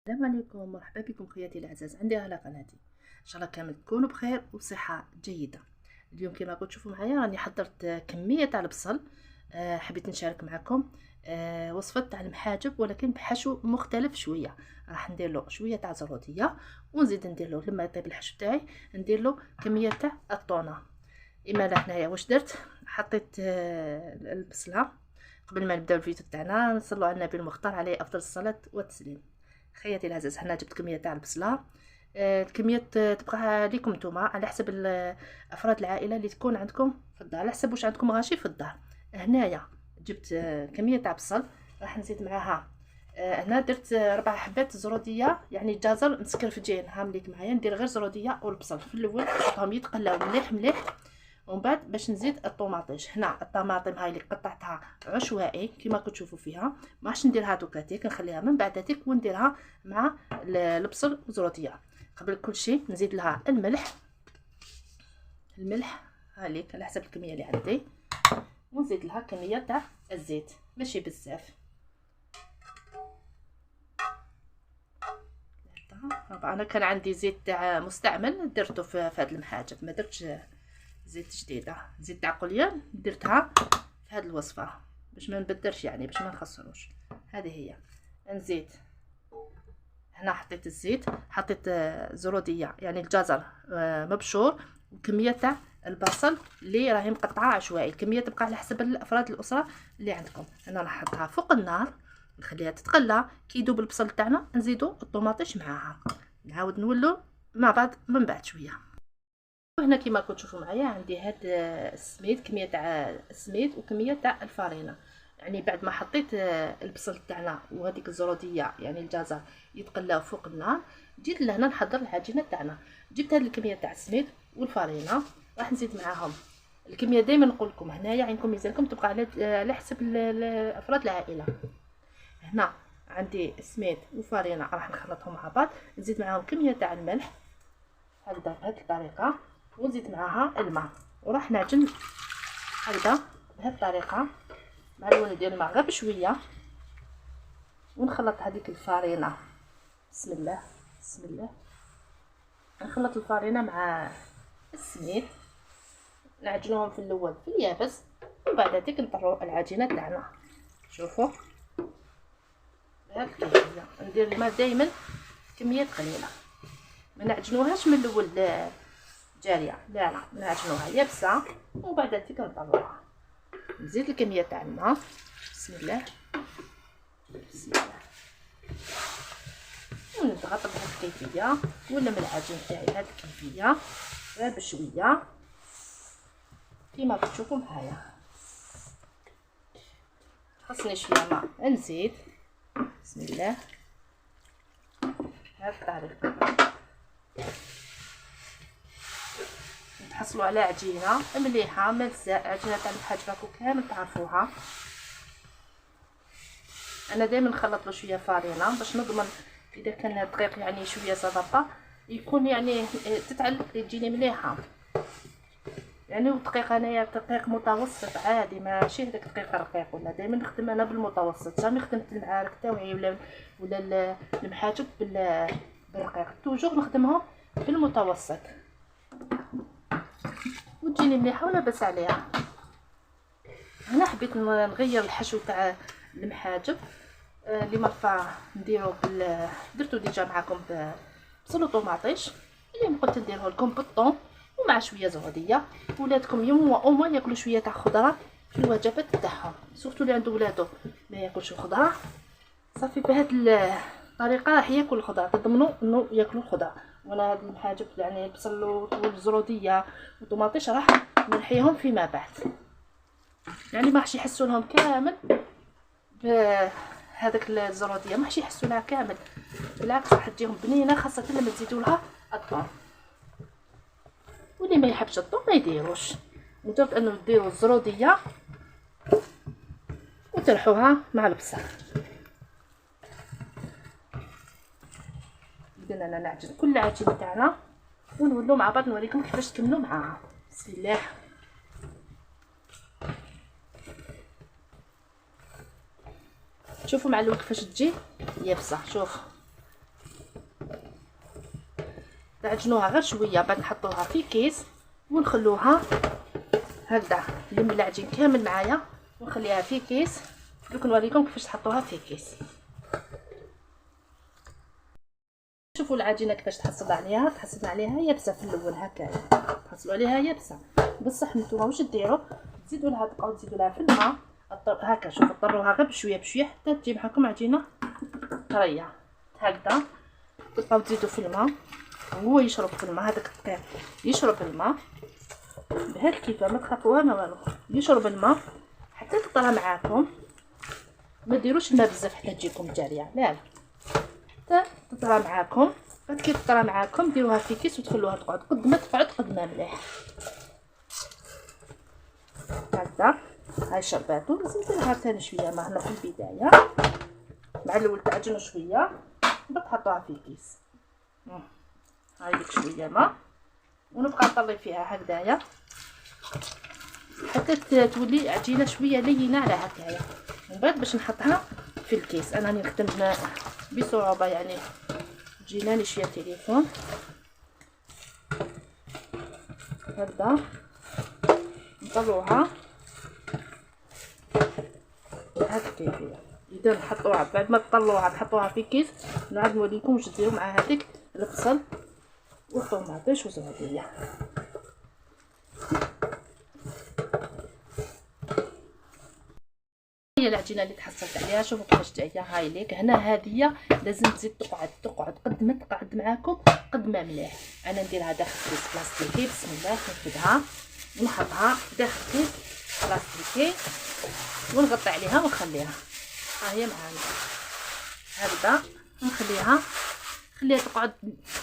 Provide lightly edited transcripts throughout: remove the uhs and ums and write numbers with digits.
السلام عليكم، مرحبا بكم خواتي الأعزاز عندي على قناتي. ان شاء الله كامل تكونوا بخير وبصحه جيده. اليوم كما راكم تشوفوا معايا راني حضرت كميه تاع البصل. حبيت نشارك معكم وصفه تاع المحاجب ولكن بحشو مختلف شويه. راح ندير له شويه تاع زروديه ونزيد ندير له لما يطيب الحشو تاعي ندير له كميه تاع الطونه. اما هنايا واش درت، حطيت البصله. قبل ما نبداو الفيديو تاعنا نصلوا على النبي المختار عليه افضل الصلاه والتسليم. خياتي العزاز هنا جبت كميه تاع البصله. الكميه تبقى ليكم نتوما على حسب افراد العائله اللي تكون عندكم في الدار، على حسب واش عندكم غاشي في الدار. هنايا جبت كميه تاع بصل، راح نزيد معاها هنا درت 4 حبات زروديه، يعني الجزر مسكرفجين هامليك معايا. ندير غير زروديه والبصل في الاول نحطهم يتقلاو مليح مليح، ومن بعد باش نزيد الطوماطيش. هنا الطماطم هاي اللي قطعتها عشوائي كما كتشوفوا فيها، ما راحش نديرها دوكاتيك، نخليها من بعد تيك ونديرها مع البصل والزروديه. قبل كل شيء نزيد لها الملح هاليك على حسب الكميه اللي عندي، ونزيد لها كميه تاع الزيت ماشي بزاف. انا كان عندي زيت تاع مستعمل درته في هذا المحاجب، ما درتش زيت جديده. زيت تاع قليان درتها في هذه الوصفه باش ما نبدلش، يعني باش ما نخسروش. هذه هي. نزيد هنا حطيت الزيت، حطيت زروديه يعني الجزر مبشور، وكميه تاع البصل اللي راهي مقطعه عشوائي. الكميه تبقى على حسب الافراد الاسره اللي عندكم. انا راح نحطها فوق النار نخليها تتقلى. كي يذوب البصل تاعنا نزيدوا الطوماطيش معاها، نعاود نولو مع بعض من بعد شويه. وهنا كما راكم تشوفوا معايا عندي هاد السميد، كميه تاع السميد وكميه تاع الفارينه. يعني بعد ما حطيت البصل تاعنا وهذيك الزروديه يعني الجزر يتقلاو فوق النار، جيت لهنا نحضر العجينه تاعنا. جبت هاد الكميه تاع السميد والفارينه، راح نزيد معاهم الكميه. دائما نقول لكم هنايا عندكم ميزانكم تبقى على حسب افراد العائله. هنا عندي السميد وفارينه راح نخلطهم مع بعض، نزيد معاهم كميه تاع الملح هكذا بهذه الطريقه، ونزيد معاها الماء وراح نعجن هكذا بهذه الطريقه مع اللون ديال الماء غير بشويه، ونخلط هذيك الفارينه. بسم الله بسم الله. نخلط الفارينه مع السميد، نعجنوهم في الاول في اليابس، ومن بعد هذيك نطرو العجينه تاعنا. شوفوا بهذه الكيفيه. ندير الماء دائما كميه قليله، ما نعجنوهاش من الاول جاريه، لا نعجنوها يابسه ومن بعد هذيك نطلعوها. نزيد الكميه تاع الماء. بسم الله بسم الله، ونضغط بهذه الكيفيه ولا من العجين تاعي بهذه الكيفيه غير بشويه كيما كتشوفوا معايا. خاصني شويه ماء نزيد. بسم الله بهذه الطريقه نحصلوا على عجينه مليحه ملساء. عجينه تاع الحاج راكم كامل تعرفوها. انا دائما نخلط له شويه فارينه باش نضمن اذا كان الدقيق يعني شويه زلطه يكون يعني تتعلق تجيني مليحه. يعني الدقيق انايا دقيق متوسط عادي، ماشي هذاك الدقيق رقيق، ولا دائما نخدم انا بالمتوسط. جامي خدمت المعارك تاوعي ولا المحاجب بالرقيق، توجور نخدمهم بالمتوسط وتجيني مليحه ولا باس عليها. هنا حبيت نغير الحشو تاع المحاجب اللي مرفع نديرو درتو ديجا معكم بصل وطوماطيش اللي قلت نديره لكم بالطون ومع شويه زهوديه. ولادكم يوم وأمه ياكلوا شويه تاع خضره في الوجبات تاعهم، سورتو اللي عنده ولادو ما ياكلش الخضره. صافي بهذه الطريقه راح ياكل الخضره، تضمنوا انه ياكلوا الخضره. وانا هاد المحاجب يعني البصل والزروديه والطوماطيش راح نرحيهم فيما بعد، يعني ما راحش يحسوا لهم كامل بهذاك الزروديه، ما راحش يحسوا لها كامل، بالعكس راح تجيهم بنينه، خاصه لما تزيدوا لها الثوم. واللي ما يحبش الثوم ما يديروش، مجرد انه ديروا الزروديه وترحوها مع البصل. بدنا نعجن كل العجينه تاعنا ونولوا مع بعض نوريكم كيفاش تكملوا معاها. بسم الله. شوفوا مع الوقت كيفاش تجي يابسه. شوف تعجنوها غير شويه، بعد نحطوها في كيس ونخلوها هكذا. نلم العجين كامل معايا ونخليها في كيس. دوك نوريكم كيفاش تحطوها في كيس. شوفوا العجينه كيفاش تحصل عليها. تحصل عليها يابسه في الاول هكايا، تحصلوا عليها يابسه. بصح نتوما واش ديروا؟ تزيدوا لها تبقاو تزيدوا لها في الماء هكا. شوفوا طروها غير بشويه بشويه حتى تجي معكم عجينه طريه هكذا. تبقاو تزيدوا في الماء وهو يشرب في الماء. هذاك الدقيق يشرب الماء بهاد الكيفه، ما تخافوها ما والو. يشرب الماء حتى تطرى معاكم. ما ديروش الماء بزاف حتى تجيكم جاريه، لا حتى تطرى معاكم. بعد كي تطرى معاكم ديروها في كيس وتخلوها تقعد قد ما تقعد قد ما مليح هكذا. هاي شرباتو. نزيد لها ثاني شويه ما هنا في البدايه. مع الاول تعجنوا شويه بعد تحطوها في كيس. هاي ديك شويه ما ونبقى نطلي فيها هكذايا حتى تولي عجينه شويه لينه على هكايا. من بعد باش نحطها في الكيس. انا راني نخدم بصعوبه يعني جيناني شويه تليفون هكذا. نطلعوها هكا كيفيه. اذا نحطوها بعد ما تطلعوها تحطوها في كيس. نعاود نوريكم واش ديروا مع هذيك البصل والطوماطيش والزباديه. هي العجينه اللي تحصلت عليها. شوفوا كيفاش جايه. هاي ليك هنا هذه لازم تزيد تقعد قد ما تقعد معاكم قد ما مليح. انا نديرها داخل كيس بلاستيكي. بسم الله نفردها ونحطها داخل كيس بلاستيكي ونغطي عليها ونخليها. ها هي معانا هكذا. نخليها تقعد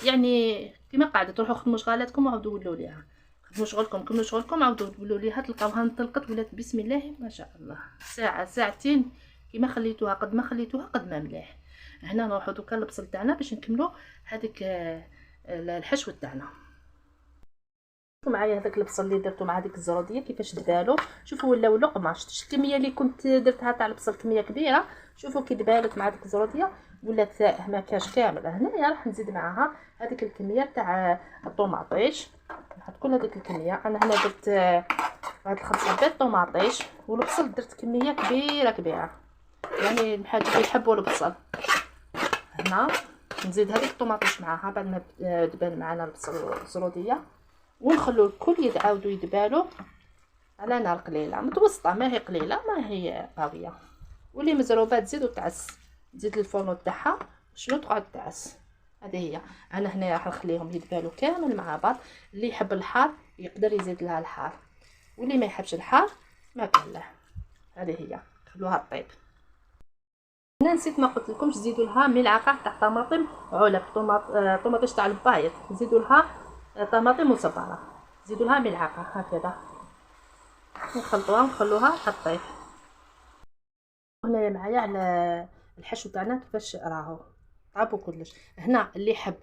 يعني كما قاعده. تروحوا خدموا شغالاتكم وعاودوا ولوا ليها. خدموا شغلكم كملوا شغلكم عاودوا تقولوا ليها تلقاوها انطلقت ولات بسم الله ما شاء الله. ساعه ساعتين كيما خليتوها قد ما خليتوها قد ما مليح. هنا نروحوا دوكا البصل تاعنا باش نكملوا هذيك الحشو تاعنا. شوفوا معايا هذاك البصل اللي درتو مع هذيك الزروديه كيفاش دبالو. شوفوا ولاو لقمه. شفتوا الكميه اللي كنت درتها تاع البصل كميه كبيره. شوفوا كي دبالت مع هذيك الزروديه ولات ما كاش كامل. هنايا راح نزيد معاها هذيك الكميه تاع الطوماطيش. نحط كل هذيك الكميه. انا هنا درت هاد الخمس حبات طوماطيش والبصل درت كميه كبيره يعني الحاجه اللي يحبوا البصل. هنا نزيد هذيك الطوماطيش معاها بعد ما دبال معنا البصل والزروديه ونخلو الكل يعاودوا يدبالوا على نار قليله متوسطه. ما هي قليله ما هي قويه. واللي مزروبه تزيدوا تعس. تزيد الفرن تاعها شنو تقعد تعس. هذه هي. انا هنا راح نخليهم يدبالوا كامل مع بعض. اللي يحب الحار يقدر يزيد لها الحار واللي ما يحبش الحار ما كان له. هذه هي. خلوها طيب. هنا نسيت ما قلت لكمش تزيدوا لها ملعقه تاع طماطم علب. طماطيش تاع البايض نزيدوا لها طماطم مصبره. زيدوا لها ملعقه هكذا نخلطوها ونخلوها تطيب. هنا معايا على الحشو تاعنا كيفاش راهو طابو كلش. هنا اللي يحب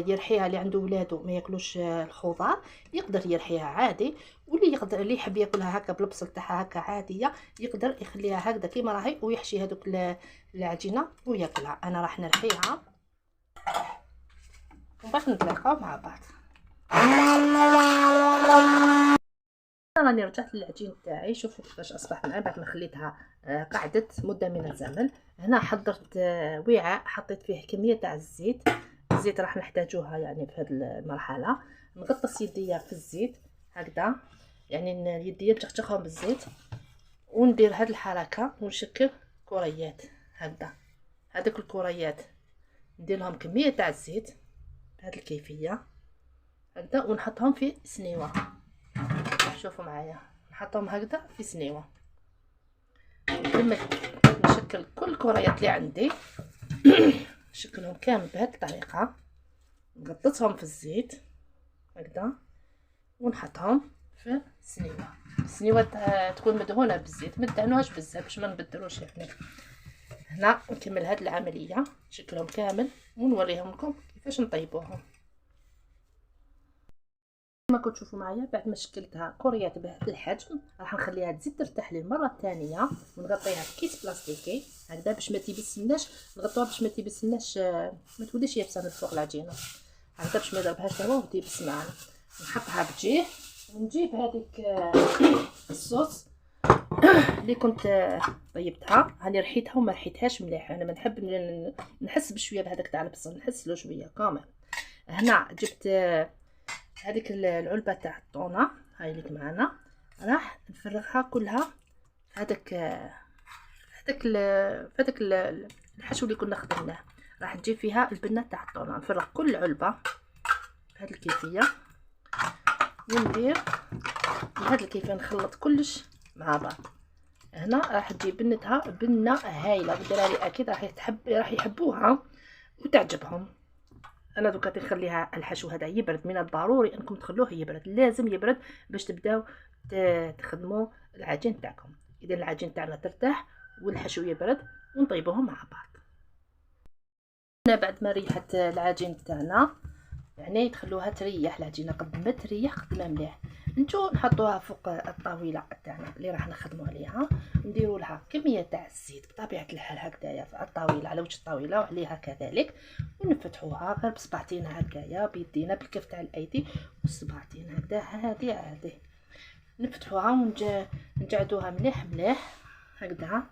يرحيها اللي عنده ولادو ما ياكلوش الخضار يقدر يرحيها عادي. واللي يقدر اللي يحب ياكلها هكا بالبصل تاعها هكا عاديه يقدر يخليها هكذا كيما راهي ويحشي هذوك العجينه وياكلها. انا راح نرحيها ومن بعد نتلاقاو مع بعض. راني رجعت للعجين تاعي. شوفوا كيفاش اصبح معايا بعد ما خليتها قعدت مده من الزمن. هنا حضرت وعاء حطيت فيه كميه تاع الزيت راح نحتاجوها يعني في هذه المرحله. نغطس يديا في الزيت هكذا يعني يديا نشخشخهم بالزيت وندير هذه الحركه ونشكل كريات هكذا. هذوك الكريات ندير لهم كميه تاع الزيت بهذه الكيفيه هكذا ونحطهم في سنيوه. شوفوا معايا نحطهم هكذا في سنيوه. لما نشكل كل الكريات اللي عندي نشكلهم كامل بهذه الطريقه. نغطسهم في الزيت هكذا ونحطهم في سنيوه. السنيوه تكون مدهونه بالزيت ما تدهنوهاش بزاف باش ما نبدلوش يعني. هنا نكمل هذه العمليه نشكلهم كامل ونوريهم لكم كيفاش نطيبوهم. كما كنتوا تشوفوا معايا بعد ما شكلتها كريات بهذا الحجم راح نخليها تزيد ترتاح للمره الثانيه ونغطيها في كيس بلاستيكي هكذا باش ما تيبسناش. نغطوها باش ما تيبسناش ما توليش يابسه من فوق العجينه. هكذا باش ما يضربهاش هو وتيبس معنا. نحطها بجيه ونجيب هذيك الصوص اللي كنت طيبتها. هاني رحيتها وما رحيتهاش مليح، انا ما نحب نحس بشويه بهذاك تاع البصل، نحس له شويه كامل. هنا جبت هذيك العلبه تاع الطونه هاي اللي معنا، راح نفرغها كلها هذاك الحشو اللي كنا خدمناه. راح نجيب فيها البنه تاع الطونه، نفرغ كل علبه بهذه الكيفيه، وندير بهذه الكيفيه نخلط كلش مع بعض. هنا راح تجيب بنتها بنه هايله، بالدراري اكيد راح يحبوها وتعجبهم. انا دوكا نخليها الحشو هذا يبرد، من الضروري انكم تخلوه يبرد، لازم يبرد باش تبداو تخدموا العجين تاعكم. اذا العجين تاعنا ترتاح والحشو يبرد ونطيبوهم مع بعض. بعد ما ريحت العجين تاعنا يعني تخلوها تريح العجينه، قد ما تريح قد ما مليح. نجو نحطوها فوق الطاوله تاعنا اللي راح نخدموا عليها، نديروا لها كميه تاع الزيت بطبيعه الحال هكذايا في الطاوله على وجه الطاوله وعليها كذلك، ونفتحوها غير بصبعتين هكذايا بيدينا بالكف تاع الايدي والصبعتين هكذا عادي نفتحوها ونجعدوها مليح هكذا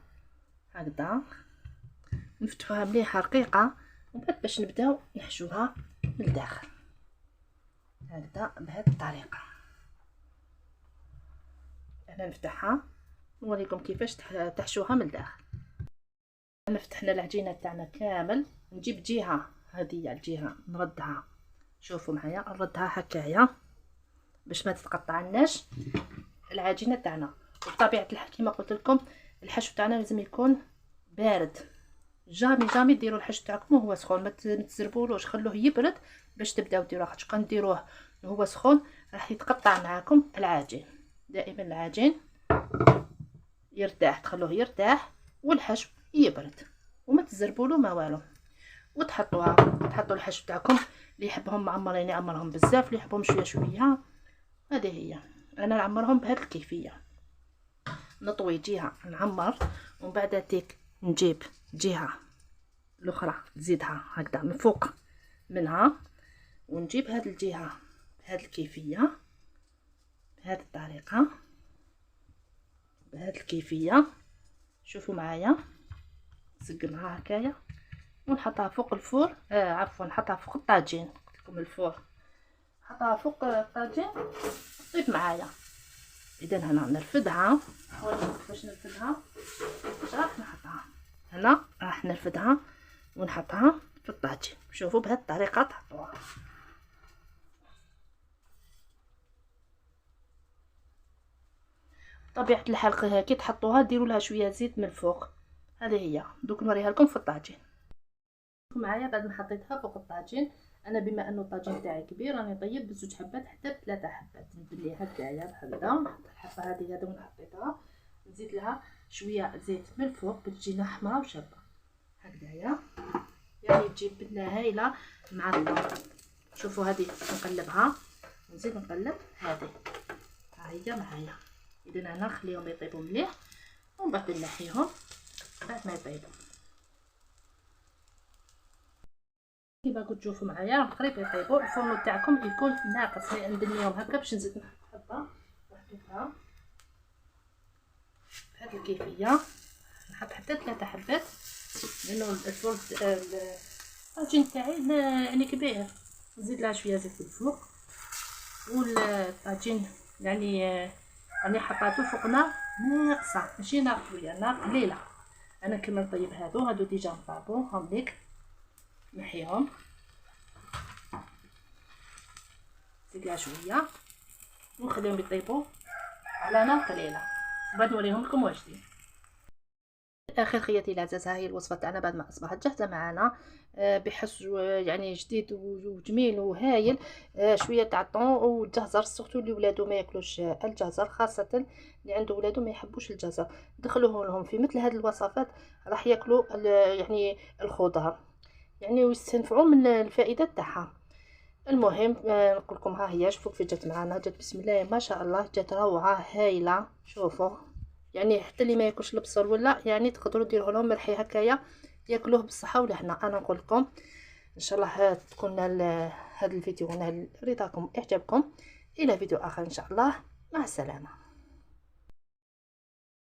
نفتحوها مليحه رقيقه، ومن بعد باش نبداو نحشوها من الداخل هكذا بهذه الطريقه. انا نفتحها نوريكم كيفاش تحشوها من الداخل. انا فتحنا العجينه تاعنا كامل، نجيب جهه، هذه الجهه نردها، شوفوا معايا نردها هكايا باش ما تتقطعناش العجينه تاعنا. وبطبيعه الحال كما قلت لكم الحشو تاعنا لازم يكون بارد، جامي ديروا الحشو تاعكم وهو سخون، ما تزربولوش، خلوه يبرد باش تبداو ديروه، خاطش كان ديروه وهو سخون راح يتقطع معاكم العجين. دائما العجين يرتاح، تخلوه يرتاح والحشو يبرد وما تزربولو ما والو. تحطوا الحشو تاعكم اللي يحبهم معمرين يعمرهم بزاف، اللي يحبهم شويه. هذه هي انا نعمرهم بهذه الكيفيه، نطوي جهه نعمر ومن بعد تيك نجيب جهه الاخرى نزيدها هكذا من فوق منها، ونجيب هذه الجهه بهذه الكيفيه بهذه الكيفيه شوفوا معايا نسقمها هكايا ونحطها فوق الفور، عفوا نحطها فوق الطاجين، قلت لكم الفور، نحطها فوق الطاجين طيب معايا. اذا هنا نرفدها، نوريكم كيفاش نرفدها. راح نحطها هنا، راح نرفدها ونحطها في الطاجين. شوفوا بهذه الطريقه تحطوها. طبيعه الحال كي تحطوها ديروا لها شويه زيت من الفوق. هذه هي دوك نوريها لكم في الطاجين معايا. بعد ما حطيتها فوق الطاجين، انا بما انه الطاجين تاعي كبير راني طيب بزوج حبات حتى 3 حبات، ندير هكايا بهكذا. نحط الحبه هذه هذا ونحطيتها، نزيد لها شويه زيت من الفوق باش تجينا حمراء وشابه هكذايا، يعني تجيب بنه هايله مع الطبق. شوفوا هذه نقلبها ونزيد نقلب هذه، ها هي معايا. اذا انا نخليهم يطيبوا مليح ومن بعد نحيهم بعد ما يطيبوا. كيما قلت شوفوا معايا راه قريب يطيبوا. الفرن تاعكم يكون ناقص، ندنيهم هكا باش نزيد نحط حبه وحطيتها بهذه الكيفيه. نحط حتى 3 حبات لانه الفرن الطاجين تاعي يعني كبير. نزيد لها شويه زيت الفوق، والطاجين يعني راني حطيته فوق نار ناقصه، ماشي نار قويه، نار قليله. انا كما نطيب هادو ديجا نطابو هم ليك، نحيهم نزيد لها شويه ونخليهم يطيبوا على نار قليله، بعد نوريهم لكم واش دير. اخر خياتي العزاز، ها هي الوصفه تاعنا بعد ما اصبحت جاهزه معنا بحشو يعني جديد وجميل وهايل. شويه تاع الطون والجزر، سورتو اللي ولادو ما ياكلوش الجزر، خاصه اللي عنده ولادو ما يحبوش الجزر، دخلوه لهم في مثل هذه الوصفات راح ياكلوا يعني الخضار يعني ويستنفعوا من الفائده تاعها. المهم نقول لكم ها هي، شوفوا كيف جات معنا، جات بسم الله ما شاء الله، جات روعه هايله. شوفوا يعني حتى اللي ما ياكلش البصل ولا يعني تقدروا ديروه لهم مرحي هكايا ياكلوه بالصحه والهنا. انا نقول لكم ان شاء الله تكون هذا الفيديو نال رضاكم اعجابكم. الى فيديو اخر ان شاء الله، مع السلامه.